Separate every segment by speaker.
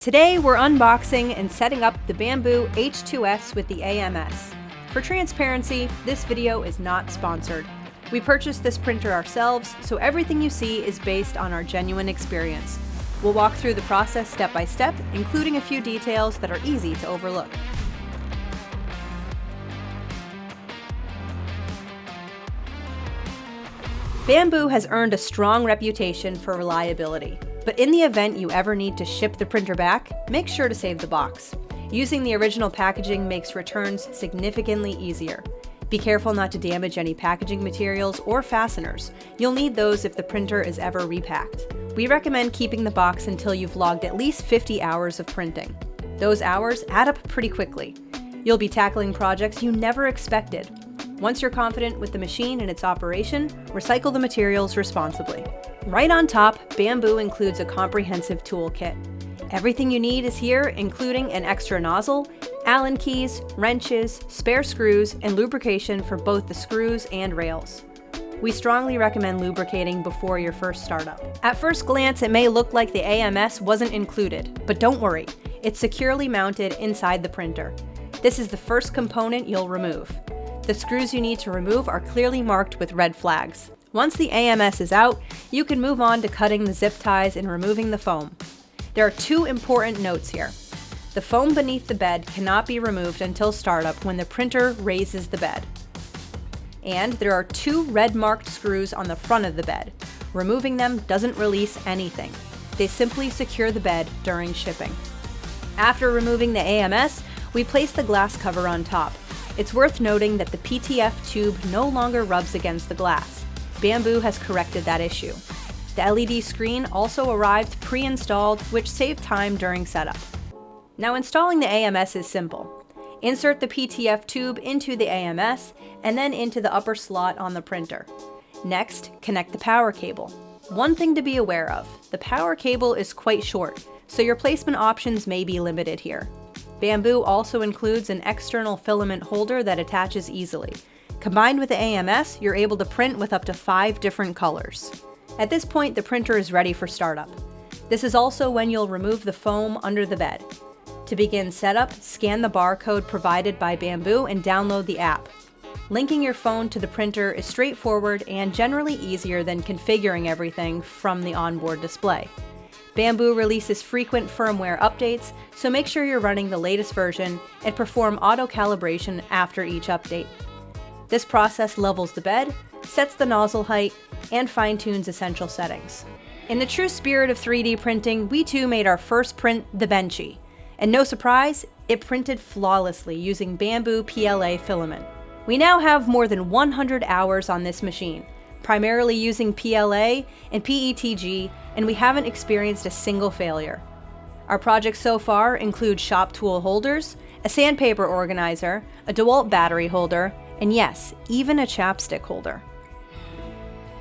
Speaker 1: Today we're unboxing and setting up the Bambu H2S with the AMS. For transparency, this video is not sponsored. We purchased this printer ourselves, so everything you see is based on our genuine experience. We'll walk through the process step by step, including a few details that are easy to overlook. Bambu has earned a strong reputation for reliability. But in the event you ever need to ship the printer back, make sure to save the box. Using the original packaging makes returns significantly easier. Be careful not to damage any packaging materials or fasteners. You'll need those if the printer is ever repacked. We recommend keeping the box until you've logged at least 50 hours of printing. Those hours add up pretty quickly. You'll be tackling projects you never expected. Once you're confident with the machine and its operation, recycle the materials responsibly. Right on top, Bambu includes a comprehensive toolkit. Everything you need is here, including an extra nozzle, Allen keys, wrenches, spare screws, and lubrication for both the screws and rails. We strongly recommend lubricating before your first startup. At first glance, it may look like the AMS wasn't included, but don't worry, it's securely mounted inside the printer. This is the first component you'll remove. The screws you need to remove are clearly marked with red flags. Once the AMS is out, you can move on to cutting the zip ties and removing the foam. There are two important notes here. The foam beneath the bed cannot be removed until startup when the printer raises the bed. And there are two red marked screws on the front of the bed. Removing them doesn't release anything. They simply secure the bed during shipping. After removing the AMS, we place the glass cover on top. It's worth noting that the PTF tube no longer rubs against the glass. Bambu has corrected that issue. The LED screen also arrived pre-installed, which saved time during setup. Now installing the AMS is simple. Insert the PTF tube into the AMS and then into the upper slot on the printer. Next, connect the power cable. One thing to be aware of, the power cable is quite short, so your placement options may be limited here. Bambu also includes an external filament holder that attaches easily. Combined with the AMS, you're able to print with up to 5 different colors. At this point, the printer is ready for startup. This is also when you'll remove the foam under the bed. To begin setup, scan the barcode provided by Bambu and download the app. Linking your phone to the printer is straightforward and generally easier than configuring everything from the onboard display. Bambu releases frequent firmware updates, so make sure you're running the latest version and perform auto calibration after each update. This process levels the bed, sets the nozzle height, and fine-tunes essential settings. In the true spirit of 3D printing, we too made our first print, the Benchy. And no surprise, it printed flawlessly using Bambu PLA filament. We now have more than 100 hours on this machine, primarily using PLA and PETG, and we haven't experienced a single failure. Our projects so far include shop tool holders, a sandpaper organizer, a DeWalt battery holder, and yes, even a chapstick holder.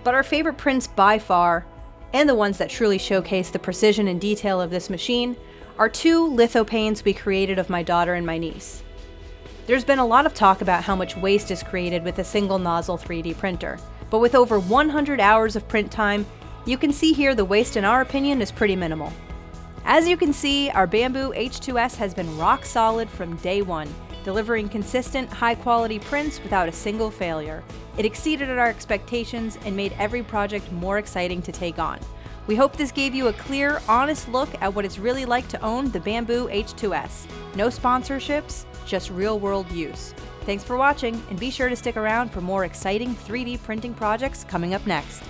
Speaker 1: But our favorite prints by far, and the ones that truly showcase the precision and detail of this machine, are 2 lithopanes we created of my daughter and my niece. There's been a lot of talk about how much waste is created with a single nozzle 3D printer, but with over 100 hours of print time, you can see here the waste in our opinion is pretty minimal. As you can see, our Bambu H2S has been rock solid from day one, delivering consistent, high-quality prints without a single failure. It exceeded our expectations and made every project more exciting to take on. We hope this gave you a clear, honest look at what it's really like to own the Bambu H2S. No sponsorships, just real-world use. Thanks for watching, and be sure to stick around for more exciting 3D printing projects coming up next.